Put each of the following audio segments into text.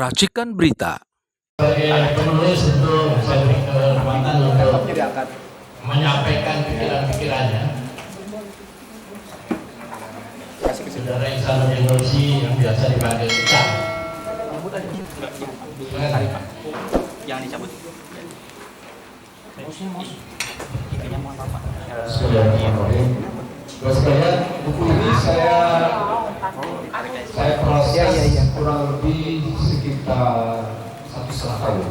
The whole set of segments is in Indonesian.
Racikan Berita. Sebagai penulis tentu saya beri kehormatan untuk menyampaikan pikiran-pikirannya. Saudara Ihsanuddin Nursi yang biasa dipanggil Ica. Jangan dicabut. Bismillahirrahmanirrahim. Bapak sekalian, buku ini saya proses kurang lebih sekitar 1,5 tahun.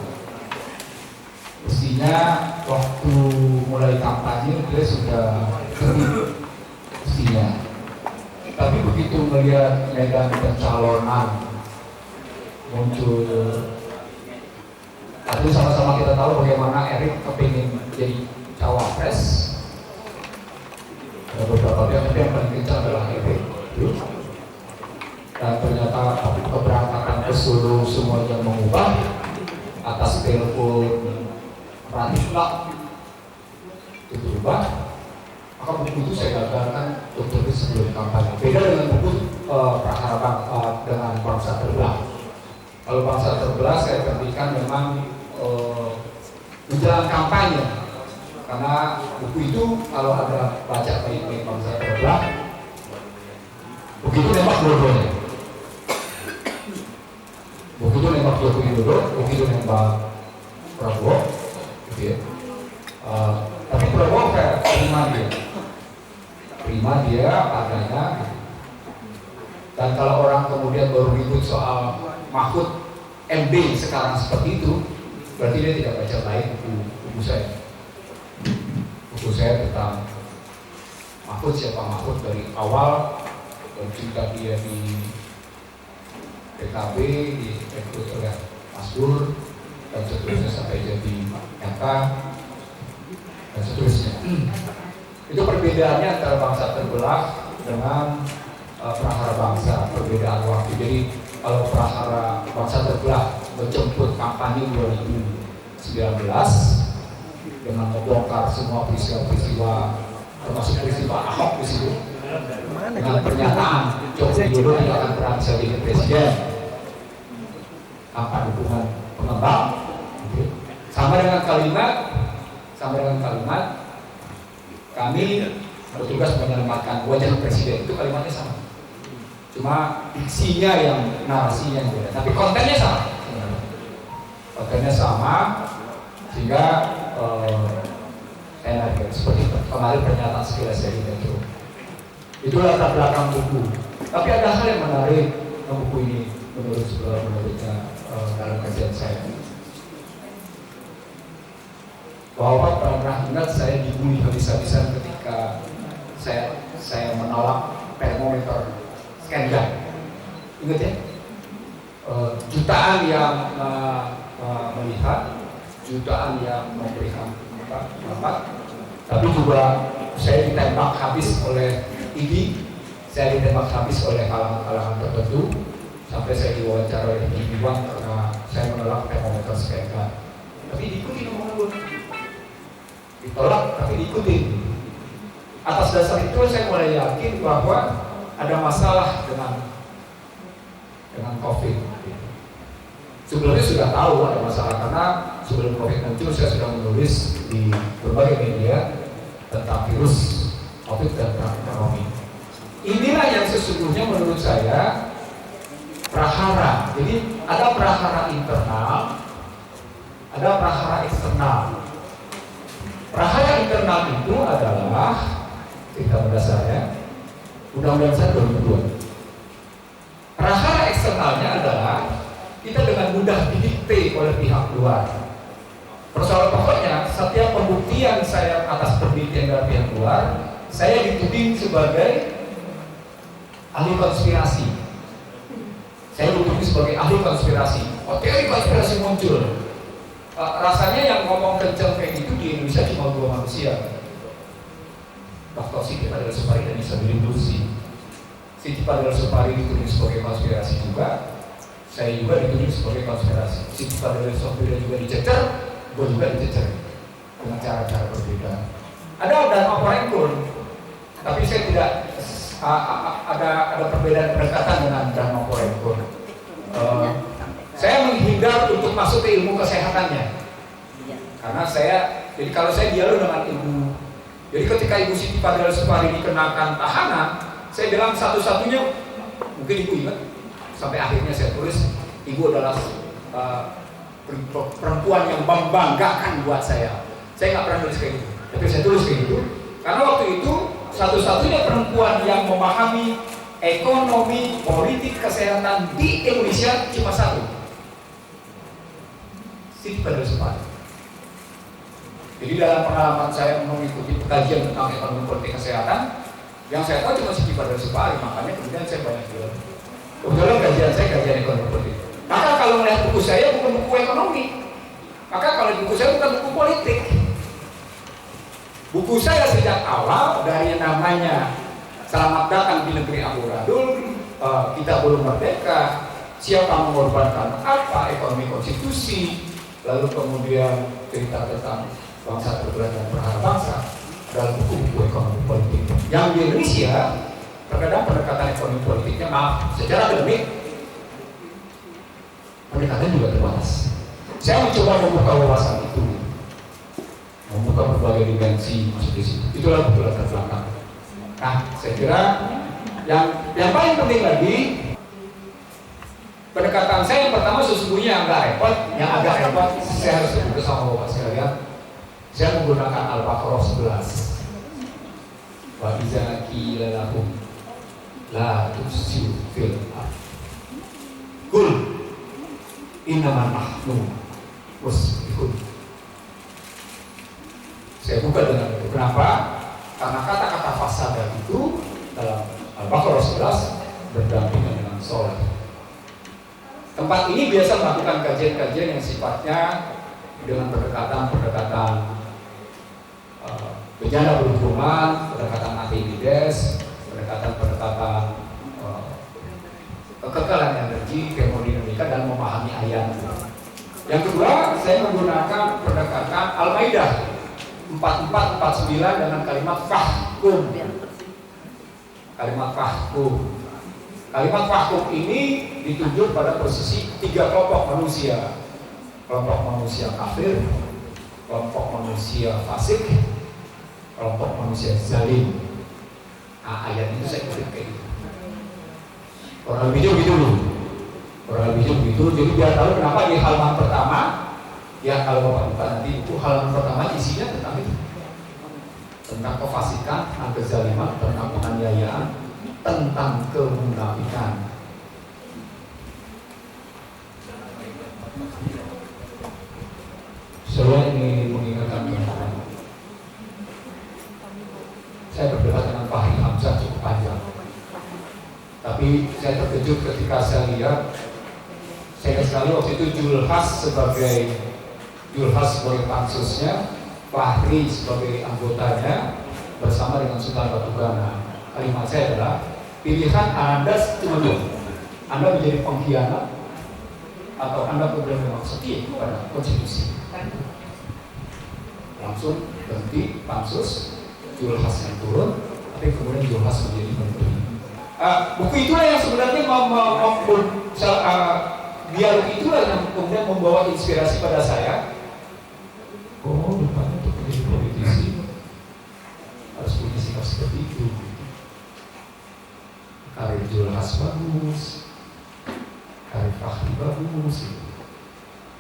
Mestinya waktu mulai kampanye dia sudah terbit mestinya. Tapi begitu melihat medan pencalonan muncul, tapi sama-sama kita tahu bagaimana Erik kepingin jadi cawapres. Ada beberapa pihak yang paling kencang adalah Erik. Dan ternyata keberangkatan ke Solo semuanya mengubah atas telepon Radiflah itu berubah. Maka buku itu saya gagalkan untuk tulis sebelum kampanye. Beda dengan buku Prahara dengan Bangsa Terbelah. Kalau Bangsa Terbelah saya terbitkan memang menjelang kampanye, karena buku itu kalau ada baca baik-baik Bangsa Terbelah, begitu nembak dua-duanya. Begitu nembak Joko Widodo, begitu nembak Prabowo, gitu ya. Tapi Prabowo kayak terima dia adanya. Dan kalau orang kemudian baru ribut soal Mahfud MD sekarang seperti itu, berarti dia tidak baca baik buku saya. Buku saya tentang Mahfud, siapa Mahfud dari awal, dan cerita dia di PKB, direkrut oleh Mas Dur, dan seterusnya sampai jadi nyata, dan seterusnya. Itu perbedaannya antara Bangsa Terbelah dengan Prahara Bangsa, perbedaan waktu. Jadi kalau Prahara Bangsa Terbelah menjemput kampanye 2019 dengan membongkar semua peristiwa-peristiwa, termasuk peristiwa Ahok di situ, dengan pernyataan Joko Widodo tidak akan pernah bisa jadi presiden tanpa dukungan pengembang. Sama dengan kalimat kami bertugas menyelamatkan wajah presiden, itu kalimatnya sama. Cuma diksinya yang narasinya yang beda, tapi kontennya sama. Kontennya sama, sehingga enak, seperti kemarin pernyataan sekilas dari Metro. Itulah latar belakang buku. Tapi ada hal yang menarik dalam buku ini menurutnya dalam kajian saya. Bahwa pernah ingat saya dibully habis-habisan ketika saya menolak termometer scan. Ingat ya? Jutaan yang melihat, jutaan yang memberikan pendapat, tapi juga saya ditembak habis oleh ID, saya ditembak habis oleh kalangan tertentu, sampai saya diwawancara oleh Iwan karena saya menolak termometer scan. Tapi diikuti omongan gue, ditolak tapi diikuti. Atas dasar itu saya mulai yakin bahwa ada masalah dengan COVID. Sebelumnya sudah tahu ada masalah, karena sebelum COVID muncul saya sudah menulis di berbagai media tentang virus COVID dan perang ekonomi. Inilah yang sesungguhnya menurut saya prahara. Jadi ada prahara internal, ada prahara eksternal. Prahara internal itu adalah cerita mendasarnya Undang-Undang 1 2002. Prahara eksternalnya adalah kita dengan mudah didikte oleh pihak luar. Persoalan pokoknya, setiap pembuktian saya atas penelitian dari pihak luar, saya dituding sebagai ahli konspirasi. Saya dituding sebagai ahli konspirasi. Oh, teori konspirasi muncul. Rasanya yang ngomong kenceng kayak gitu di Indonesia cuma 2 manusia. Dr. Siti Fadila Supari dan Ihsanuddin Nursi. Siti Fadila Supari dituding sebagai konspirasi juga. Saya juga dituding sebagai konspirasi. Siti Fadila Supari juga dicecer, gue juga dicecer dengan cara-cara berbeda. Ada Dharma Poengkun, tapi saya tidak ada perbedaan pendekatan dengan Dharma Poengkun. Saya menghindar untuk masuk ke ilmu kesehatannya. Karena jadi kalau saya dialog dengan ilmu. Jadi ketika Ibu Siti Fadila Supari dikenakan tahanan, saya bilang satu-satunya, mungkin Ibu ingat, sampai akhirnya saya tulis, Ibu adalah perempuan yang membanggakan buat saya. Saya nggak pernah tulis kayak gitu, tapi saya tulis kayak gitu. Karena waktu itu satu-satunya perempuan yang memahami ekonomi, politik, kesehatan di Indonesia cuma satu, Siti Fadila Supari. Jadi dalam pengalaman saya mengikuti kajian tentang ekonomi politik kesehatan, yang saya tahu cuma Siti Fadila Supari, makanya kemudian saya banyak bilang. Kebetulan kajian saya kajian ekonomi politik. Maka kalau melihat buku saya bukan buku ekonomi, maka kalau buku saya bukan buku politik. Buku saya sejak awal dari yang namanya Selamat Datang di Negeri Amburadul, Kita Belum Merdeka, Siapa Mengorbankan Apa, Ekonomi Konstitusi, lalu kemudian cerita tentang bangsa terbelah dan perhara bangsa dalam buku-buku ekonomi politik. Yang di Indonesia terkadang pendekatan ekonomi politiknya, maaf, secara akademik pendekatan juga terbatas. Saya mencoba membuka wawasan itu, membuka berbagai dimensi masuk di situ. Itulah buku latar belakang. Nah, saya kira yang paling penting lagi, pendekatan saya yang pertama sesungguhnya yang agak repot, saya harus sebut sama Bapak sekalian. Saya menggunakan Al-Baqarah 11. Wa iza qila lahum la tufsidu fil ardh qul innaman nahnu muslihun. Saya buka dengan itu. Kenapa? Karena kata-kata fasada itu dalam Al-Baqarah 11 berdampingan dengan sholat. Tempat ini biasa melakukan kajian-kajian yang sifatnya dengan pendekatan bencana berhubungan, pendekatan aktivitas, pendekatan kekekalan energi, termodinamika, dan memahami ayat. Yang kedua, saya menggunakan pendekatan Al-Maidah 4449 dengan kalimat fahkum. Kalimat fahkum. Kalimat fahkum ini ditunjuk pada posisi 3 kelompok manusia. Kelompok manusia kafir, kelompok manusia fasik, kelompok manusia zalim. Nah, ayat itu saya kutip kayak gitu. Orang lebih gitu loh. Orang lebih gitu. Jadi biar tahu kenapa di halaman pertama, ya kalau Bapak buka nanti itu halaman pertama isinya tentang itu. Tentang kefasikan, tentang kezaliman, tentang penganiayaan, tentang kemunafikan. Saya ingin mengingatkan teman-teman. Saya berdebat dengan Fahri Hamzah cukup panjang. Tapi saya terkejut ketika saya lihat, saya sekali waktu itu Julhas sebagai pansusnya, Fahri sebagai anggotanya bersama dengan Sultan Batugana. Kalimat saya adalah, pilihan Anda cuma dua, Anda menjadi pengkhianat atau Anda kemudian memang setia kepada konstitusi. Langsung berhenti pansus, Julhas yang turun, tapi kemudian Julhas menjadi menteri. Buku itulah yang sebenarnya dialog itulah yang kemudian membawa inspirasi pada saya. Oh, rupanya untuk menjadi politisi harus punya sikap seperti itu. Karir Julhas bagus, karir Fahri bagus,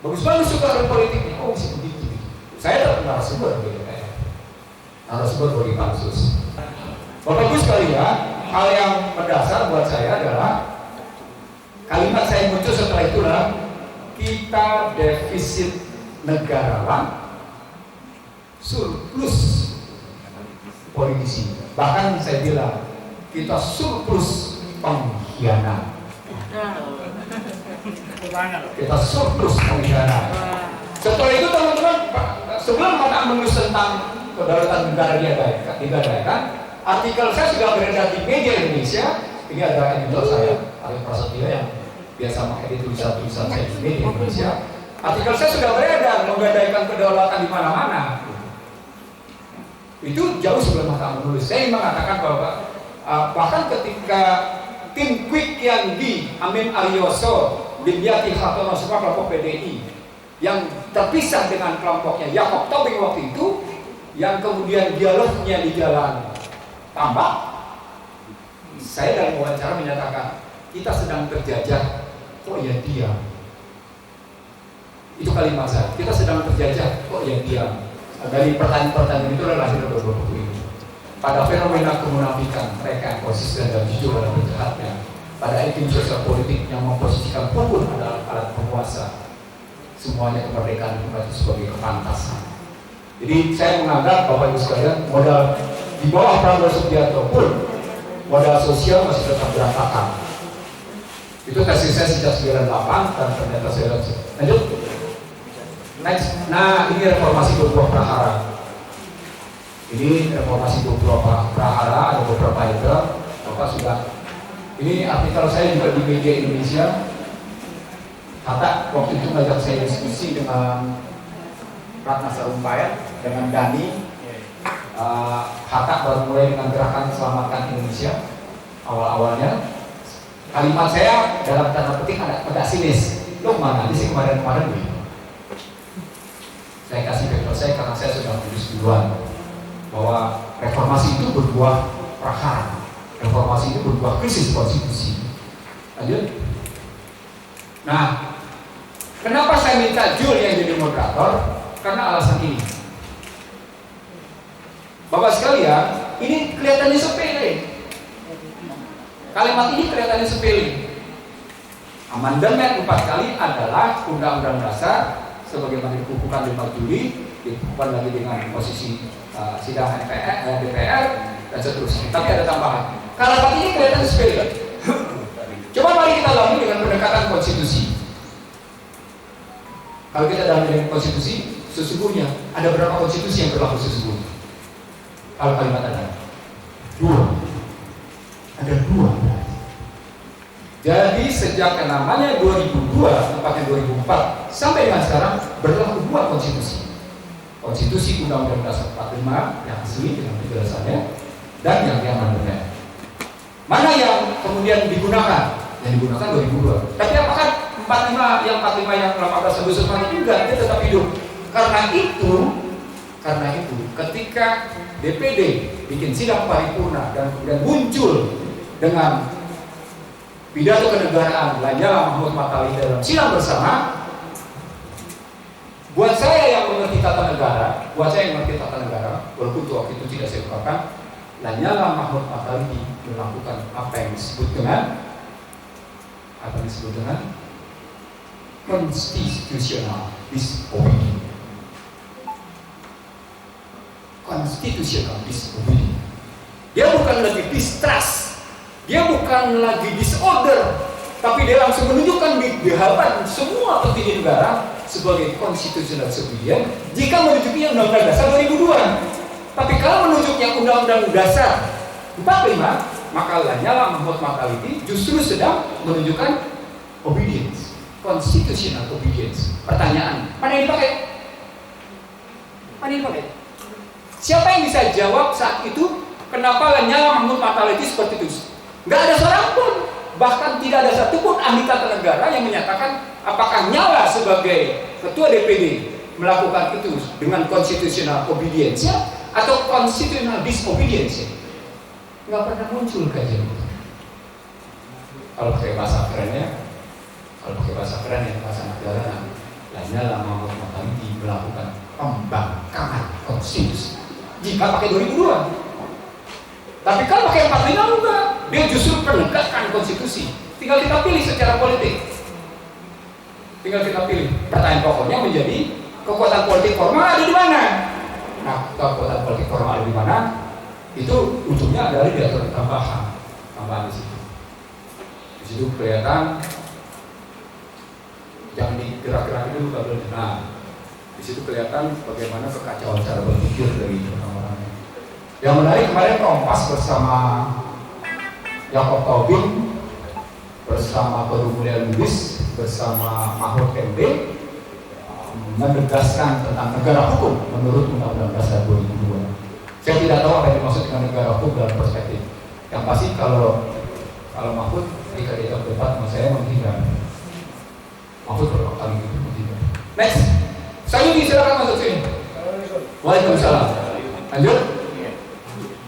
bagus juga politiknya. Oh, bisa begitu. Saya tak pernah narasumber di DPR, narasumber bagi pansus. Bapak Ibu sekalian, hal yang mendasar buat saya adalah kalimat saya muncul setelah itulah, kita defisit negarawan, surplus politisi. Bahkan saya bilang kita surplus pengkhianat. Kita surplus pengkhianat. Setelah itu teman-teman, sebelum mata menulis tentang kedaulatan negara digadaikan, artikel saya sudah beredar di media Indonesia. Ini ada editor saya, Arif Prasetyo, yang biasa mengedit tulisan-tulisan saya di media Indonesia. Artikel saya sudah beredar menggadaikan kedaulatan di mana-mana. Itu jauh sebelum mata menulis. Saya mengatakan bahwa bahkan ketika tim Quick yang di Amin Aryoso Dimyati Hartono semua kelompok PDI yang terpisah dengan kelompoknya Yakob Tobing waktu itu, yang kemudian dialognya di Jalan Tambak. Saya dalam wawancara menyatakan kita sedang terjajah, kok ya diam. Itu kalimat saya, kita sedang terjajah, kok ya diam. Dari pertanyaan-pertanyaan itu lahir beberapa buku ini. Pada fenomena kemunafikan mereka yang konsisten dan jujur dalam berjahatnya, pada iklim sosial politik yang memposisikan pukul adalah alat penguasa, semuanya kemerdekaan itu sebagai kepantasan. Jadi saya menganggap Bapak Ibu sekalian, modal di bawah Prabowo Subianto pun modal sosial masih tetap berantakan. Itu tesis saya sejak 98 dan ternyata saya lanjut. Next. Nah, ini reformasi berbuah prahara. Ini reformasi berbuah prahara, ada beberapa item. Bapak sudah. Ini artikel saya juga di media Indonesia. Hatta waktu itu ngajak saya diskusi dengan Ratna Sarumpayat, dengan Dani. Hatta baru mulai dengan gerakan Selamatkan Indonesia awal-awalnya. Kalimat saya dalam tanda petik agak sinis. Lo mana sih kemarin-kemarin nih? Saya kasih paper saya karena saya sudah tulis duluan bahwa reformasi itu berbuah prahara, reformasi itu berbuah krisis konstitusi. Lanjut. Nah, kenapa saya minta Jul yang jadi moderator? Karena alasan ini. Bapak sekalian, ini kelihatannya sepele. Kalimat ini kelihatannya sepele. Amandemen 4 kali adalah Undang-Undang Dasar sebagaimana dikukuhkan 5 Juli, dikukuhkan lagi dengan posisi sidang DPR dan seterusnya. Tapi ada tambahan. Kalimat ini kelihatan sepele. Coba mari kita lalui dengan pendekatan konstitusi. Kalau kita dalam dengan konstitusi, sesungguhnya ada berapa konstitusi yang berlaku sesungguhnya? Kalau kalimat ada 2. Ada 2. Jadi sejak namanya 2002, tepatnya 2004 sampai dengan sekarang berlaku 2 konstitusi. Konstitusi Undang-Undang Dasar 45 yang asli dengan penjelasannya dan yang amandemen. Mana yang kemudian digunakan? Yang digunakan 2002. Tapi apakah 45 yang 18 Agustus juga dia tetap hidup? Karena itu ketika DPD bikin sidang paripurna dan kemudian muncul dengan pidato kenegaraan Lanyala Mahmud Mataliti dalam sidang bersama, buat saya yang mengerti tata negara, walaupun waktu itu tidak saya ungkapkan, Lanyala Mahmud Mataliti melakukan apa yang disebut dengan constitutional disobedience. Constitutional disobedience. Dia bukan lagi distrust, dia bukan lagi disorder, tapi dia langsung menunjukkan di hadapan semua petinggi negara sebagai constitutional disobedience jika menunjuknya Undang-Undang Dasar 2002. Tapi kalau menunjuknya Undang-Undang Dasar 45, maka Lanyala Mahmud Mataliti justru sedang menunjukkan obedience, constitutional obedience. Pertanyaan, mana yang dipakai? Siapa yang bisa jawab saat itu kenapa Lanyala Mahmud Mataliti seperti itu? Nggak ada seorang pun, bahkan tidak ada satupun ahli tata negara yang menyatakan apakah Nyala sebagai ketua DPD melakukan itu dengan constitutional obedience atau constitutional disobedience. Nggak pernah muncul kajian itu. Kalau pakai bahasa kerennya, bahasa negara, Lanyala Mahmud Mataliti melakukan pembangkangan konstitusi jika pakai 2002. Tapi kalau pakai 45 enggak, dia justru penegakan konstitusi. Tinggal kita pilih secara politik. Pertanyaan pokoknya menjadi kekuatan politik formal ada di mana? Nah, kekuatan politik formal ada di mana? Itu ujungnya adalah diatur tambahan di situ. Di situ kelihatan yang digerak-gerak itu kabel. Nah, di situ kelihatan bagaimana kekacauan cara berpikir dari orang-orang. Yang menarik kemarin Kompas bersama Yakob Tobing, bersama Baru Mulya Lubis, bersama Mahfud MD menegaskan tentang negara hukum menurut Undang-Undang Dasar 2002. Saya tidak tahu apa yang dimaksud dengan negara hukum dalam perspektif. Yang pasti kalau Mahfud ketika dia debat sama saya menghindar. Mahfud berapa kali gitu? Next, Sayudi silakan masuk sini. Waalaikumsalam. Lanjut.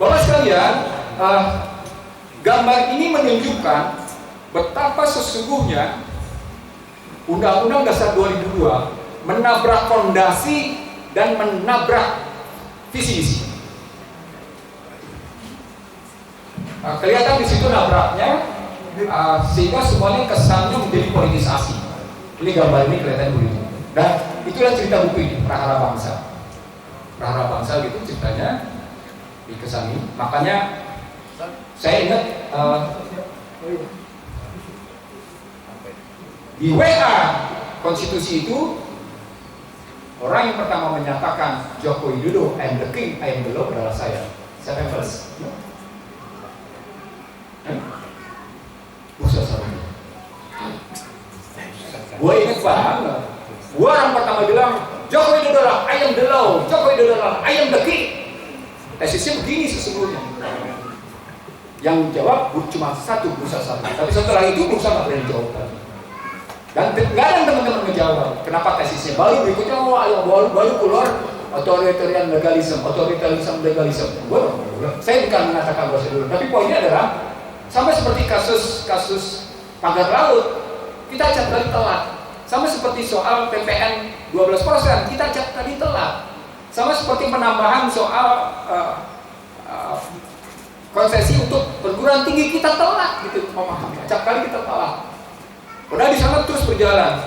Bapak sekalian, gambar ini menunjukkan betapa sesungguhnya Undang-Undang Dasar 2002 menabrak fondasi dan menabrak visi misi. Kelihatan di situ nabraknya, sehingga semuanya kesannya menjadi politisasi. Ini gambar ini kelihatan begitu. Dan itulah cerita buku ini, Prahara Bangsa. Prahara Bangsa gitu ceritanya dikesani. Makanya saya ingat di WA konstitusi itu orang yang pertama menyatakan Joko Widodo I am the king, I am the law adalah saya. Siapa yang first? Gue ingat banget. Gue orang pertama bilang Joko Widodo lah I am the law, Joko Widodo lah I am the king. Tesisnya begini sesungguhnya. Yang jawab cuma satu, Bursa satu. Tapi setelah itu Bursa nggak berani jawab lagi. Dan nggak ada teman-teman menjawab. Kenapa tesisnya? Baru berikutnya baru keluar authoritarian legalism. Saya bukan mengatakan bahasa dulu. Tapi poinnya adalah sama seperti kasus pagar laut, kita acap kali telat. Sama seperti soal PPN 12%, kita acap kali telat. Sama seperti penambahan soal konsesi untuk perguruan tinggi, kita telat gitu memahami. Acap kali kita telat. Udah di sana terus berjalan.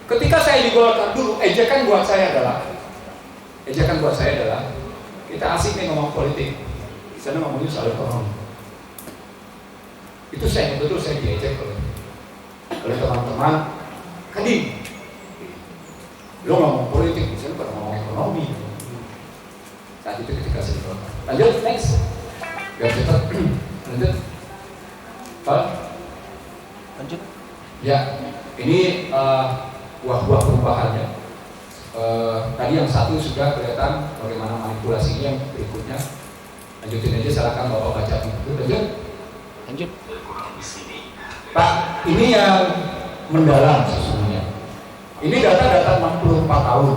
Ketika saya di Golkar dulu, ejekan buat saya adalah kita asik nih ngomong politik. Di sana ngomongin soal ekonomi. Itu saya betul saya diejek oleh teman-teman. Kadin, lo ngomong politik, di sana bukan ngomong ekonomi. Saat itu ketika saya di Golkar. Lanjut, next. Biar cepat. Lanjut. Pak. Lanjut. Ya, ini buah-buah perubahannya. Tadi yang satu sudah kelihatan bagaimana manipulasinya. Yang berikutnya, lanjutin aja, silakan Bapak baca itu. Lanjut. Pak, ini yang mendalam sesungguhnya. Ini data 64 tahun.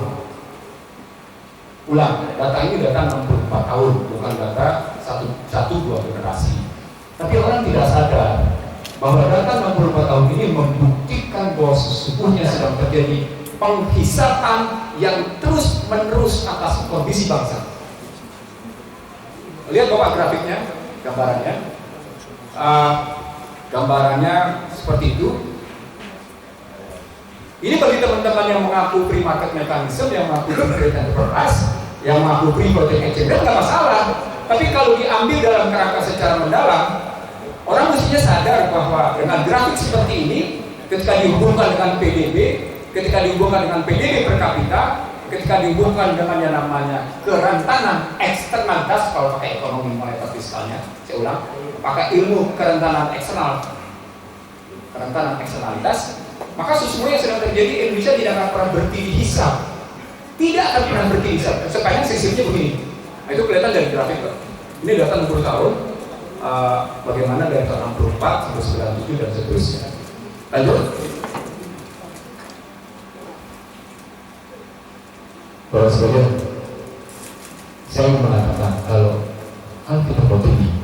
Ulang, data ini data 64 tahun, bukan data dua generasi. Tapi orang tidak sadar bahwa data 64 tahun ini membuktikan bahwa sesungguhnya sedang terjadi penghisapan yang terus-menerus atas kondisi bangsa. Lihat Bapak grafiknya, gambarannya seperti itu. Ini bagi teman-teman yang mengaku free market mechanism, yang mengaku free enterprise, yang mengaku free project exchange, nggak masalah. Tapi kalau diambil dalam kerangka secara mendalam, orang mestinya sadar bahwa dengan grafik seperti ini, ketika dihubungkan dengan PDB, ketika dihubungkan dengan PDB per kapita, ketika dihubungkan dengan yang namanya kerentanan eksternalitas, kalau pakai ekonomi moneter fiskalnya, saya ulang, pakai ilmu kerentanan eksternalitas, maka sesungguhnya yang sedang terjadi, Indonesia tidak akan pernah berhenti dihisap. Tidak akan pernah berhenti dihisap. Sepanjang sistemnya begini. Nah, itu kelihatan dari grafik. Ini data 60 tahun. Bagaimana dari tahun 64 sampai 97 dan seterusnya. Lanjut. Bapak sekalian, saya mau mengatakan kalau kita begini,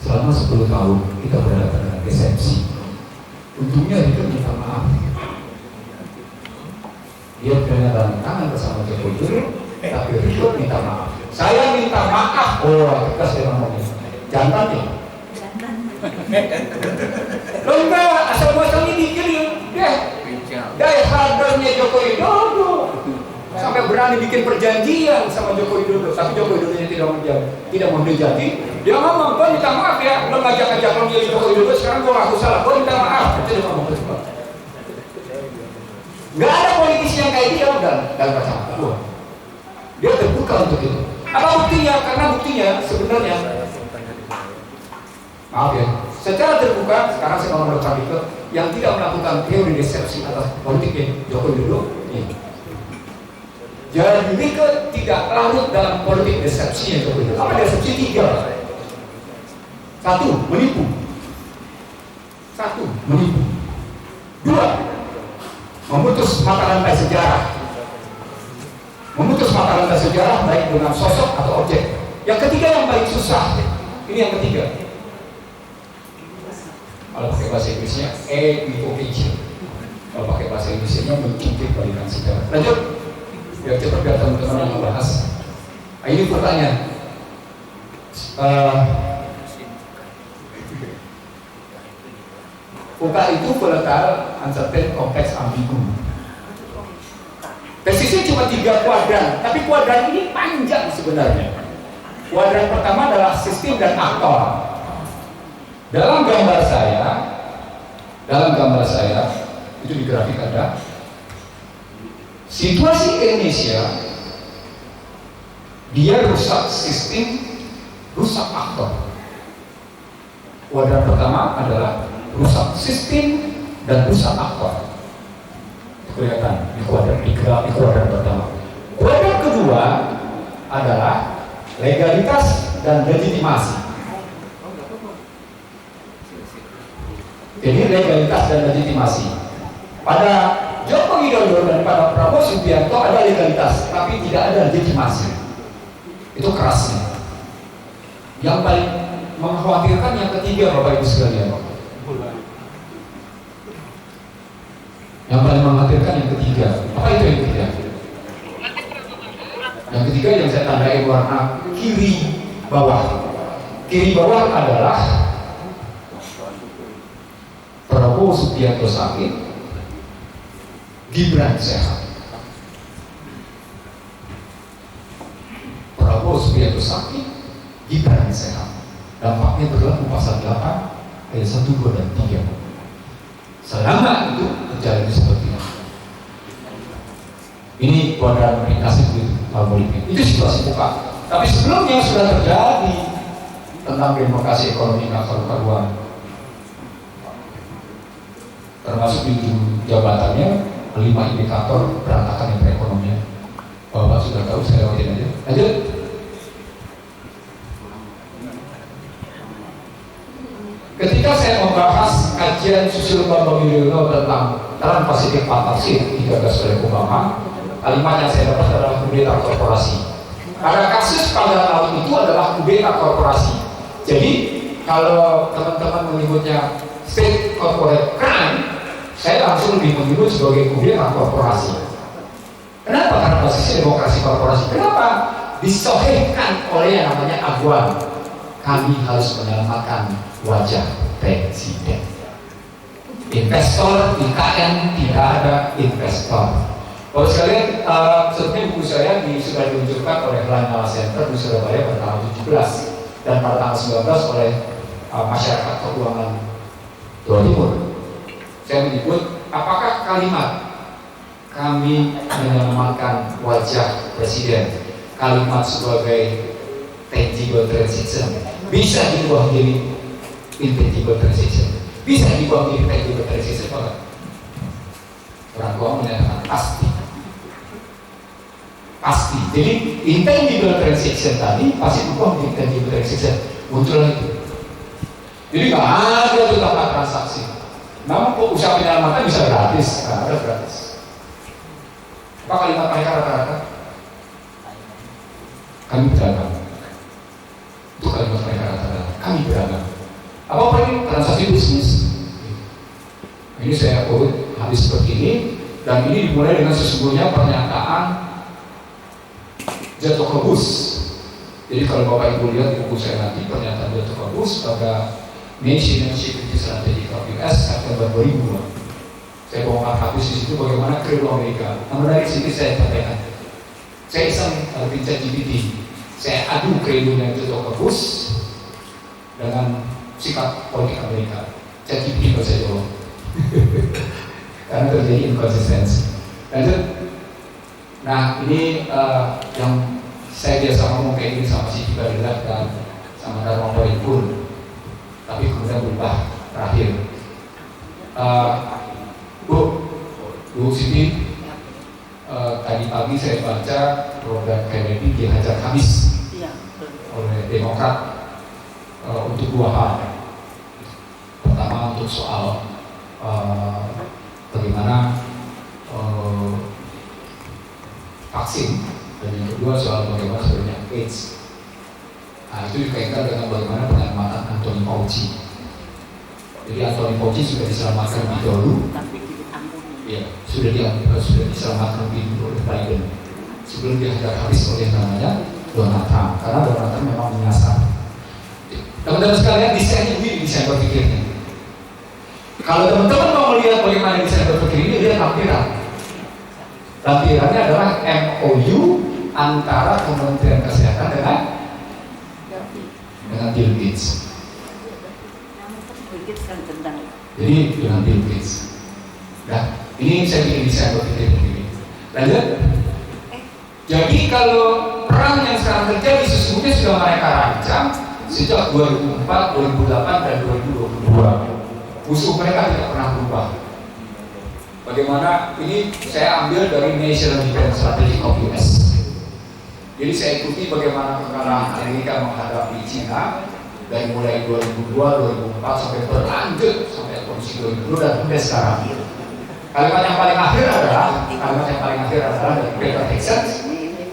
selama 10 tahun kita berhadapan dengan resepsi. Untungnya itu minta maaf. Dia pernah tangan bersama Joko Widodo, tapi Richard minta maaf. Saya minta maaf. Oh, tegas dia ngomongnya. Jantan ya? Lo enggak, asal-asal ini bikin daya hadarnya Joko Widodo. Sampai berani bikin perjanjian sama Joko Widodo. Tapi Joko Widodo tidak mau berjanji. Dia ngomong, gue minta maaf ya, lo ngajak-ngajak lo milih Joko Widodo, sekarang gue ngaku salah, gue minta maaf. Itu dia ngomong betul. Gak ada politisi yang kayak dia dalam kacamata gue. Dia terbuka untuk itu. Apa buktinya? Karena buktinya sebenarnya, maaf ya, secara terbuka, sekarang saya mau melakukan itu, yang tidak melakukan teori resepsi atas politiknya Joko Widodo, ini. Jadi Rike tidak larut dalam politik resepsinya Joko Widodo. Apa resepsi? 3. 1. Menipu. 2. memutus mata rantai sejarah, baik dengan sosok atau objek. Yang ketiga yang paling susah, ini yang ketiga. Kalau pakai bahasa Inggrisnya, equivocation. Kalau pakai bahasa Inggrisnya mencungkit balikan sejarah. Lanjut, biar cepat biar teman-teman yang membahas. Nah, ini pertanyaan. UKA itu volatile, uncertain, kompleks, ambigu. Tesisnya cuma 3 kuadran, tapi kuadran ini panjang sebenarnya. Kuadran pertama adalah sistem dan aktor. Dalam gambar saya, itu di grafik ada situasi Indonesia, dia rusak sistem, rusak aktor. Kuadran pertama adalah rusak sistem dan rusak aktor. Kelihatan di kuadran pertama. Kuadran kedua adalah legalitas dan legitimasi. Jadi legalitas dan legitimasi. Pada Joko Widodo dan pada Prabowo Subianto ada legalitas, tapi tidak ada legitimasi. Itu kerasnya. Yang paling mengkhawatirkan yang ketiga, Bapak Ibu sekalian. Yang paling mengkhawatirkan yang ketiga. Apa itu yang ketiga? Yang ketiga yang saya tandai warna kiri bawah. Kiri bawah adalah Prabowo Subianto sakit, Gibran sehat. Prabowo Subianto sakit, Gibran sehat. Dampaknya berlaku pasal 8 ayat 1, 2, dan 3. Selama itu terjadi seperti ini. Ini kuadran aplikasi politik. Itu situasi buka. Tapi sebelumnya sudah terjadi tentang demokrasi ekonomi akal karuan. Termasuk di jabatannya 5 indikator berantakan perekonomian. Bapak sudah tahu, saya lewatin aja. Lanjut. Ketika saya membahas kajian Susilo Bambang Yudhoyono tentang Trans-Pacific Partnership digagas oleh Obama, kalimat yang saya dapat adalah kudeta korporasi. Karena kasus pada tahun itu adalah kudeta korporasi. Jadi kalau teman-teman menyebutnya state corporate crime, saya langsung lebih menyebut sebagai kudeta korporasi. Kenapa? Karena basisnya demokrasi korporasi. Kenapa? Disohhikan oleh yang namanya aguan. Kami harus menyelamatkan wajah presiden. Investor IKN tidak ada investor. Kalau sekalian, sebetulnya buku saya sudah diluncurkan oleh Lanyala Center di Surabaya pada tanggal 17 dan pada tanggal 19 oleh masyarakat keuangan Jawa Timur. Saya menyebut apakah kalimat kami menyelamatkan wajah presiden, kalimat sebagai tangible transaction bisa diubah menjadi intangible transaction, bisa diubah menjadi tangible transaction, Pak? Orang keuangan menyatakan pasti. Jadi intangible transaction tadi pasti berubah menjadi tangible transaction, muncul lagi. Jadi nggak ada tuh tempat transaksi. Namun kok usaha penyelamatan bisa gratis? Nggak ada gratis. Apa kalimat mereka rata-rata? Kami beragam. Itu kalimat mereka rata-rata. Kami beragam. Apa ini transaksi bisnis? Ini saya quote habis seperti ini, dan ini dimulai dengan sesungguhnya pernyataan Jatuh Kebus. Jadi kalau Bapak Ibu lihat di buku saya nanti, pernyataan Jatuh Kebus pada National Security Strategy of US September 2002. Saya bongkar habis di situ bagaimana kredo Amerika. Nah, menarik sedikit saya sampaikan. Saya iseng bincang GPT. Saya adu kredonya Jatuh Kebus dengan sikap politik Amerika. GPT nggak saya jawab. Karena terjadi inkonsistensi. Lanjut. Nah, ini yang saya biasa ngomong kayak gini sama si Cibarilak dan sama Dharma Poipun. Tapi kemudian berubah terakhir. Bu Siti, tadi pagi saya baca Robert Kennedy dihajar habis oleh Demokrat untuk 2 hal. Pertama untuk soal bagaimana vaksin, dan yang kedua soal bagaimana sebenarnya AIDS. Nah, itu dikaitkan dengan bagaimana penyelamatan Anthony Fauci. Jadi Anthony Fauci sudah diselamatkan lebih dahulu, ya, sudah diselamatkan lebih dulu oleh Biden sebelum dihajar habis oleh namanya Donald Trump, karena Donald Trump memang menyasar. Teman-teman sekalian, desain berpikirnya. Kalau teman-teman mau melihat bagaimana desain berpikir ini, lihat lampiran. Lampirannya adalah MOU antara Kementerian Kesehatan dengan Bill Gates. Jadi dengan Bill Gates. Nah, ini saya bikin desain berpikir begini. Lanjut. Jadi kalau perang yang sekarang terjadi sesungguhnya sudah mereka rancang sejak 2004, 2008, dan 2022. Musuh mereka tidak pernah berubah. Bagaimana ini saya ambil dari National Defense Strategy of US. Jadi saya ikuti bagaimana kekalahan Amerika menghadapi China dari mulai 2002, 2004 sampai berlanjut sampai kondisi 2020 dan sampai sekarang. Kalimat yang paling akhir adalah dari Peter Texas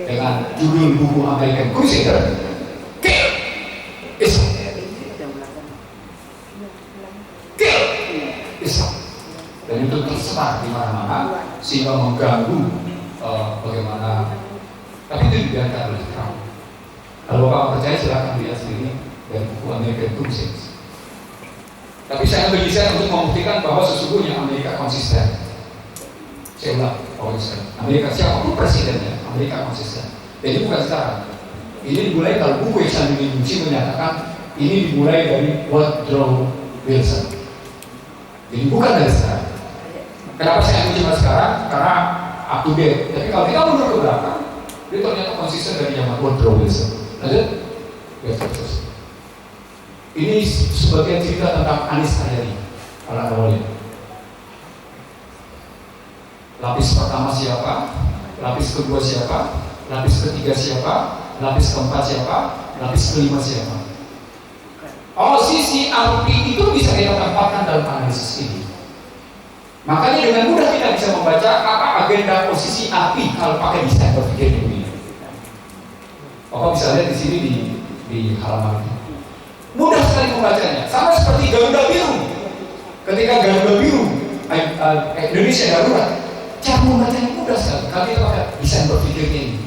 dengan judul buku American Crusader, Kill Islam. Kill Islam. Dan itu tersebar di mana-mana sehingga mengganggu bagaimana. Tapi itu dibiarkan oleh Trump. Kalau Bapak percaya silahkan lihat sendiri dari buku American Crusader. Tapi saya berdesain untuk membuktikan bahwa sesungguhnya Amerika konsisten. Saya ulang, konsisten. Amerika siapapun presidennya, Amerika konsisten. Jadi bukan sekarang. Ini dimulai kalau buku Iksan Dimensi menyatakan ini dimulai dari Woodrow Wilson. Jadi bukan dari sekarang. Kenapa saya ambil cuma sekarang? Karena up to date. Tapi kalau kita mundur ke belakang, dia ternyata konsisten dari zaman Woodrow Wilson. Lanjut. Ini sebagian cerita tentang Anis Haryadi. Kalau Anda boleh. Lapis pertama siapa? Lapis kedua siapa? Lapis ketiga siapa? Lapis keempat siapa? Lapis kelima siapa? Posisi api itu bisa kita tempatkan dalam analisis ini. Makanya dengan mudah kita bisa membaca apa agenda posisi api kalau pakai desain berpikir ini. Bapak bisa lihat di sini di halaman ini. Mudah sekali membacanya. Sama seperti Garuda Biru. Ketika Garuda Biru Indonesia darurat, cara membacanya mudah sekali. Kalau kita pakai desain berpikirnya ini,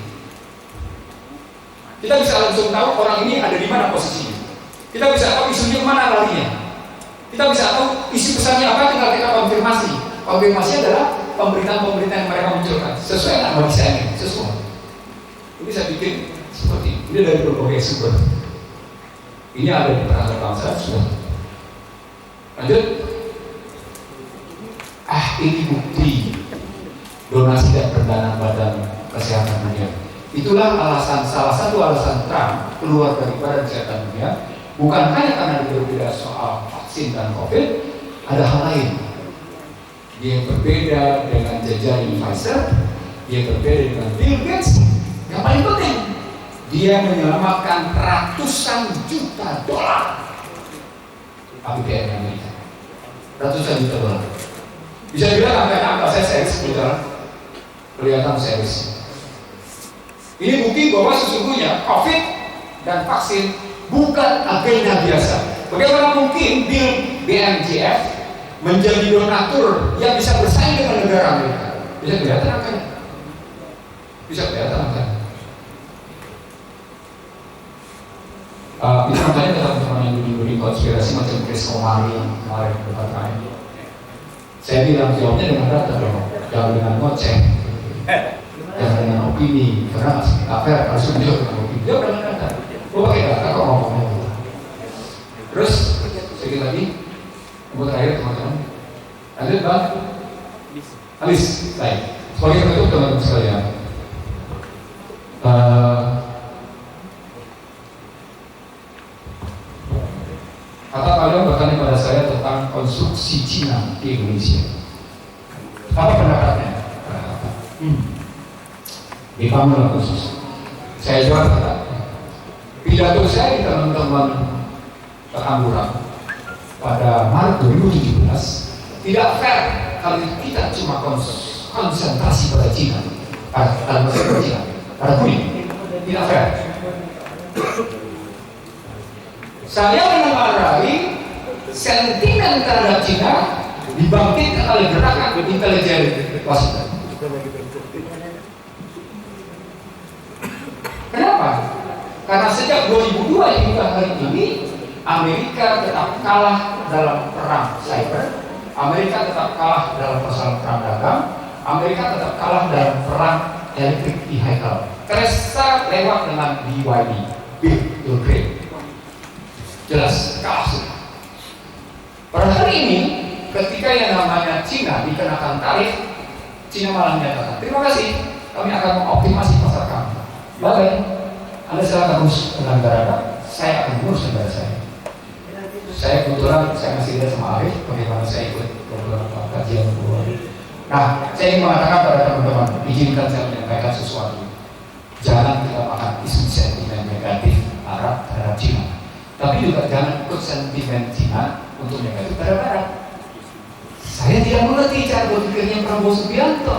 kita bisa langsung tahu orang ini ada di mana posisinya. Kita bisa tahu isunya kemana larinya. Kita bisa tahu isi pesannya apa, tinggal kita konfirmasi. Konfirmasi adalah pemberitaan-pemberitaan yang mereka munculkan sesuai dengan desainnya, sesuai. Ini saya bikin seperti ini dari berbagai sumber. Ini ada di perangkat bangsa sudah. Lanjut. Ini bukti donasi dan pendanaan Badan Kesehatan Dunia. Itulah salah satu alasan Trump keluar dari Badan Kesehatan Dunia. Bukan hanya karena berbeda soal vaksin dan COVID, ada hal lain. Dia berbeda dengan jajaran Pfizer, dia berbeda dengan Bill Gates. Yang paling penting, dia menyelamatkan ratusan juta dolar APBN Amerika. Ratusan juta dolar. Bisa dibilang angka saya serius, kelihatan serius. Ini bukti bahwa sesungguhnya COVID dan vaksin bukan agenda biasa. Bagaimana mungkin BMGF menjadi donatur yang bisa bersaing dengan negara Amerika? Bisa kelihatan angkanya. Bisa kelihatan angkanya. Itu makanya teman-teman yang dulu konspirasi macam Chris Komari yang kemarin berkata, saya bilang jawabnya dengan data dong, jangan dengan ngoceh, jangan dengan opini, karena nggak fair harus menjawab dengan opini. Jawab dengan data. Lo pakai data kok ngomongnya gitu. Terus sedikit lagi, buat terakhir teman-teman. Lanjut bang. Habis, baik. Sebagai penutup teman-teman sekalian. Kata kalian bertanya pada saya tentang konstruksi Cina di Indonesia. Apa pendapatnya? Di Pamulang khusus. Saya jawab kata. Pidato saya di teman-teman Petamburan pada Maret 2017 tidak fair kalau kita cuma konsentrasi pada Cina, pada Cina, pada kuning, tidak fair. Saya mengenai sentimen terhadap Cina dibangkitkan oleh gerakan intelijen Washington. Kenapa? Karena sejak 2002 hingga hari ini Amerika tetap kalah dalam perang cyber, Amerika tetap kalah dalam persoalan perang dagang, Amerika tetap kalah dalam perang elektrik vehicle. Teresa lewat dengan BYD, Build Ukraine. Jelas kalah sudah. Pada hari ini, ketika yang namanya Cina dikenakan tarif, Cina malah menyatakan, terima kasih, kami akan mengoptimasi pasar kami. Baik, Anda silakan urus dengan negara, saya akan urus negara saya. Saya kebetulan, saya masih lihat sama Arif, bagaimana saya ikut beberapa kajian keluar. Nah, saya ingin mengatakan pada teman-teman, izinkan saya menyampaikan sesuatu. Jangan kita makan isu sentimen negatif Arab terhadap Cina. Tapi juga jangan ikut sentimen Cina untuk negatif terhadap Arab. Saya tidak mengerti cara berpikirnya Prabowo Subianto.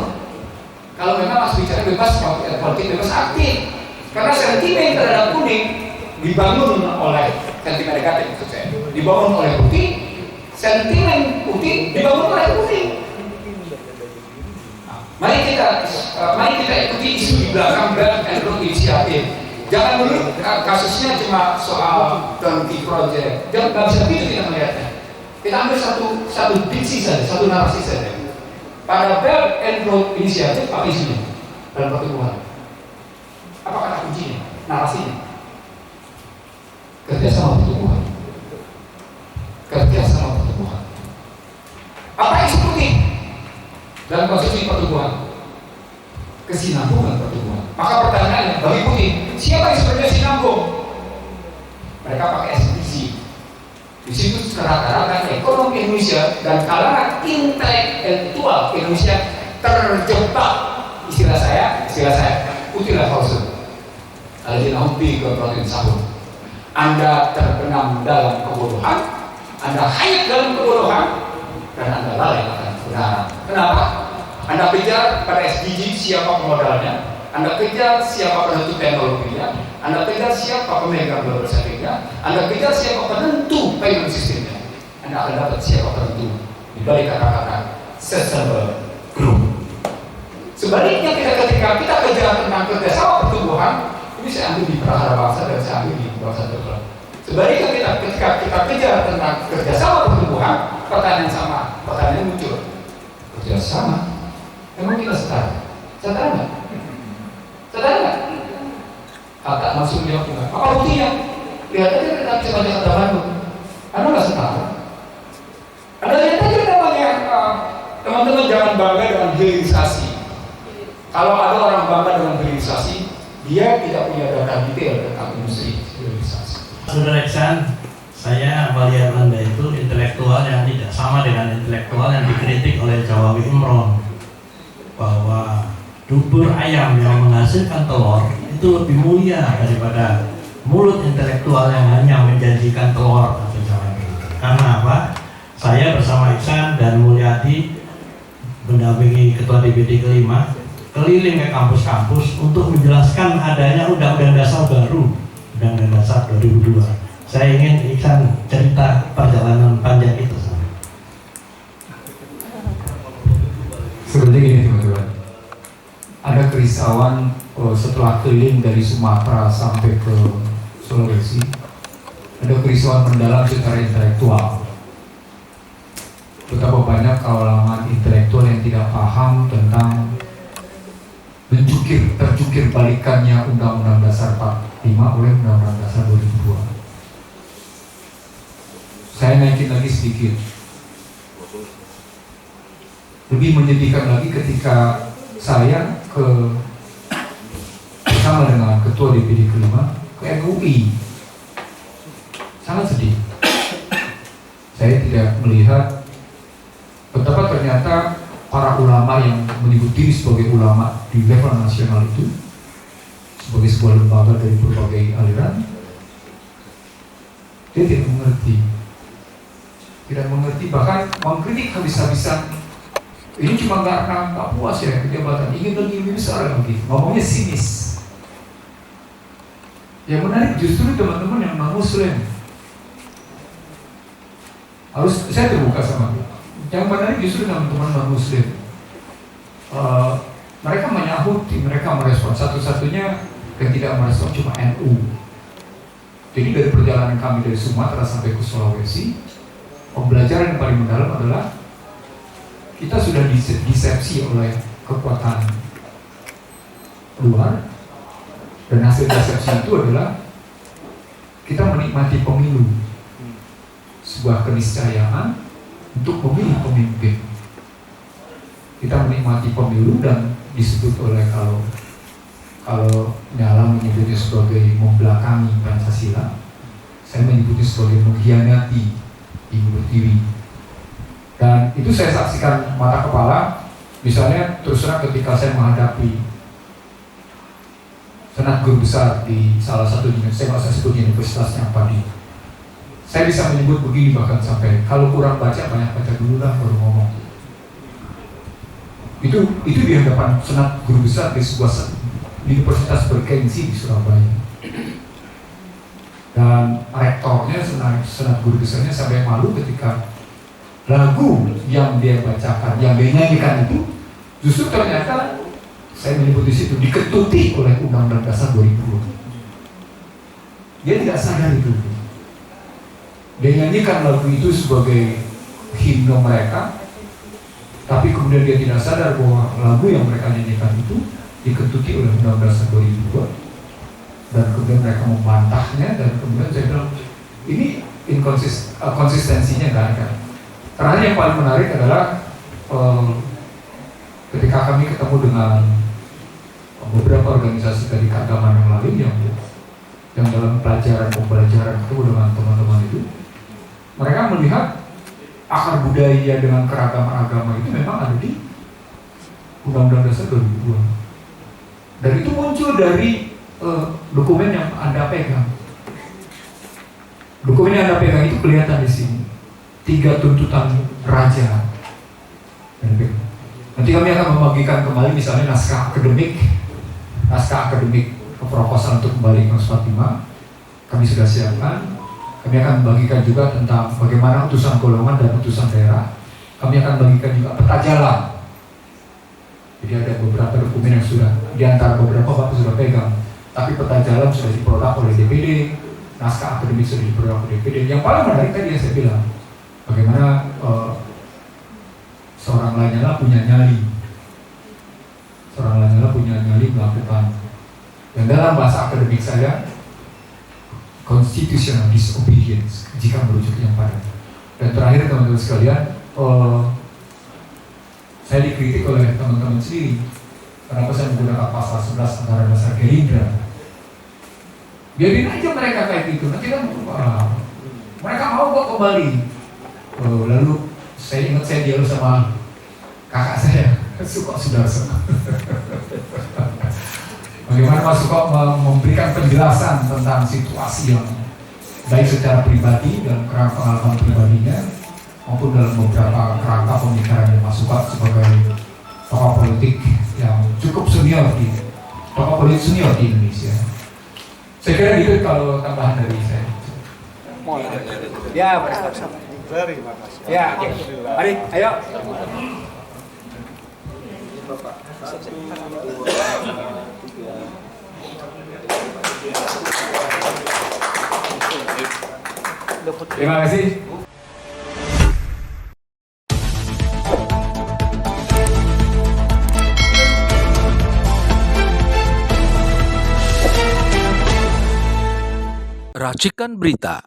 Kalau memang harus bicara bebas, politik bebas aktif. Karena sentimen terhadap kuning dibangun oleh sentimen negatif, maksud saya. Dibangun oleh putih, sentimen putih dibangun oleh kuning. Mari kita ikuti isu di belakang Belt and Road Initiative. Jangan dulu kasusnya cuma soal turnkey project. Jangan nggak bisa begitu kita melihatnya. Kita ambil satu diksi saja, satu narasi saja. Pada Belt and Road Initiative apa isinya dalam pertumbuhan? Apa kata kuncinya? Narasinya? Kerjasama pertumbuhan. Kerjasama pertumbuhan. Apa isu putih dalam konstruksi pertumbuhan? Kesinambungan pertumbuhan. Maka pertanyaannya bagi putih, siapa yang sebenarnya sinambung? Mereka pakai SDG. Di situ rata-rata ekonomi Indonesia dan kalangan intelektual Indonesia terjebak. Istilah saya, putihlah false. Aladina humpi ke protein sahur. Anda terbenam dalam kebodohan, Anda hayat dalam kebodohan, dan Anda lalai akan kebenaran. Kenapa? Anda kejar pada SDG siapa pemodalnya, Anda kejar siapa penentu teknologinya, Anda kejar siapa pemegang global savingnya, Anda kejar siapa penentu payment sistemnya. Anda akan dapat siapa penentu di balik kata-kata sustainable growth. Sebaliknya ketika kita kejar tentang kerjasama pertumbuhan, ini saya ambil di Prahara Bangsa dan saya ambil di Bangsa Terkelam. Sebaliknya ketika kita kejar tentang kerjasama pertumbuhan, pertanyaan muncul. Kerjasama? Emang kita setara? Setara nggak? Setara nggak? Kata langsung jawab enggak. Apa buktinya? Lihat aja kita bisa baca kata Bandung. Anda nggak setara. Anda lihat aja namanya teman-teman jangan bangga dengan hilirisasi. Kalau ada orang bangga dengan hilirisasi, dia tidak punya data detail tentang industri hilirisasi. Saudara Iksan, saya melihat Anda itu intelektual yang tidak sama dengan intelektual yang dikritik oleh Jawawi Imron, bahwa dubur ayam yang menghasilkan telur itu lebih mulia daripada mulut intelektual yang hanya menjanjikan telur atau jalan. Karena apa? Saya bersama Iksan dan Mulyadi mendampingi Ketua DPD kelima keliling ke kampus-kampus untuk menjelaskan adanya Undang-Undang Dasar baru, Undang-Undang Dasar 2002. Saya ingin Iksan cerita perjalanan panjang itu. Sebenarnya gini teman-teman, ada kerisauan setelah keliling dari Sumatera sampai ke Sulawesi, ada kerisauan mendalam secara intelektual. Betapa banyak kalangan intelektual yang tidak paham tentang tercukir balikannya Undang-Undang Dasar 45 oleh Undang-Undang Dasar 2002. Saya naikin lagi sedikit. Lebih menyedihkan lagi ketika saya bersama dengan Ketua DPD kelima ke MUI. Sangat sedih. Saya tidak melihat betapa ternyata para ulama yang menyebut diri sebagai ulama di level nasional itu sebagai sebuah lembaga dari berbagai aliran, dia tidak mengerti, bahkan mengkritik habis-habisan Ini cuma karena nggak puas ya jabatan, ingin lebih besar lagi, ngomongnya sinis. Yang menarik justru teman-teman yang non-Muslim. Saya terbuka sama yang menarik justru teman-teman non-Muslim. Mereka menyahut, mereka merespon. Satu-satunya yang tidak merespon cuma NU. Jadi dari perjalanan kami dari Sumatera sampai ke Sulawesi, pembelajaran yang paling mendalam adalah kita sudah disepsi oleh kekuatan luar, dan hasil persepsi itu adalah kita menikmati pemilu, sebuah keniscayaan untuk memilih pemimpin. Kita menikmati pemilu dan disebut oleh kalau Nyala menyebutnya sebagai membelakangi Pancasila, saya menyebutnya sebagai mengkhianati Ibu Pertiwi. Dan itu saya saksikan mata kepala. Misalnya terus terang ketika saya menghadapi senat guru besar di salah satu universitas, saya nggak usah sebut universitasnya apa di, saya bisa menyebut begini, bahkan sampai kalau kurang baca banyak baca dulu lah baru ngomong. Itu di hadapan senat guru besar di sebuah universitas bergengsi di Surabaya. Dan rektornya, senat guru besarnya sampai malu ketika lagu yang dia bacakan, yang dia nyanyikan itu justru ternyata, saya menyebut di situ, diketuti oleh Undang-Undang Dasar 2020. Dia tidak sadar itu. Dia nyanyikan lagu itu sebagai himne mereka, tapi kemudian dia tidak sadar bahwa lagu yang mereka nyanyikan itu diketuti oleh Undang-Undang Dasar 2002, dan kemudian mereka membantahnya, dan kemudian saya bilang ini konsistensinya nggak ada. Terakhir yang paling menarik adalah ketika kami ketemu dengan beberapa organisasi dari keagamaan yang lain yang dalam pembelajaran ketemu dengan teman-teman itu, mereka melihat akar budaya dengan keragaman agama itu memang ada di Undang-Undang Dasar 2002. Dan itu muncul dari dokumen yang Anda pegang. Dokumen yang Anda pegang itu kelihatan di sini. 3 tuntutan raja. Nanti kami akan membagikan kembali misalnya naskah akademik proposal untuk kembali ke 45. Kami sudah siapkan. Kami akan membagikan juga tentang bagaimana utusan golongan dan utusan daerah. Kami akan bagikan juga peta jalan. Jadi ada beberapa dokumen yang sudah, di antara beberapa Bapak sudah pegang, tapi peta jalan sudah diproduk oleh DPD, naskah akademik sudah diproduk oleh DPD. Yang paling menarik tadi yang saya bilang, bagaimana seorang Lanyala punya nyali, melakukan, dan dalam bahasa akademik saya, constitutional disobedience, jika merujuknya pada. Dan terakhir teman-teman sekalian, saya dikritik oleh teman-teman sendiri. Kenapa saya menggunakan pasal 11 antara dasar Gerindra? Biarin aja mereka kayak gitu. Nanti kan mereka mau kok kembali. Lalu saya ingat saya dialog sama kakak saya, Suko Sudarso. Bagaimana Pak Suko memberikan penjelasan tentang situasi yang baik secara pribadi dan kerangka pengalaman pribadinya, maupun dalam beberapa kerangka pemikiran yang masuk sebagai tokoh politik yang cukup senior di Indonesia. Saya kira gitu kalau tambahan dari saya. Ya, bersama. Terima kasih. Ya, mari, ayo. Terima kasih. Racikan Berita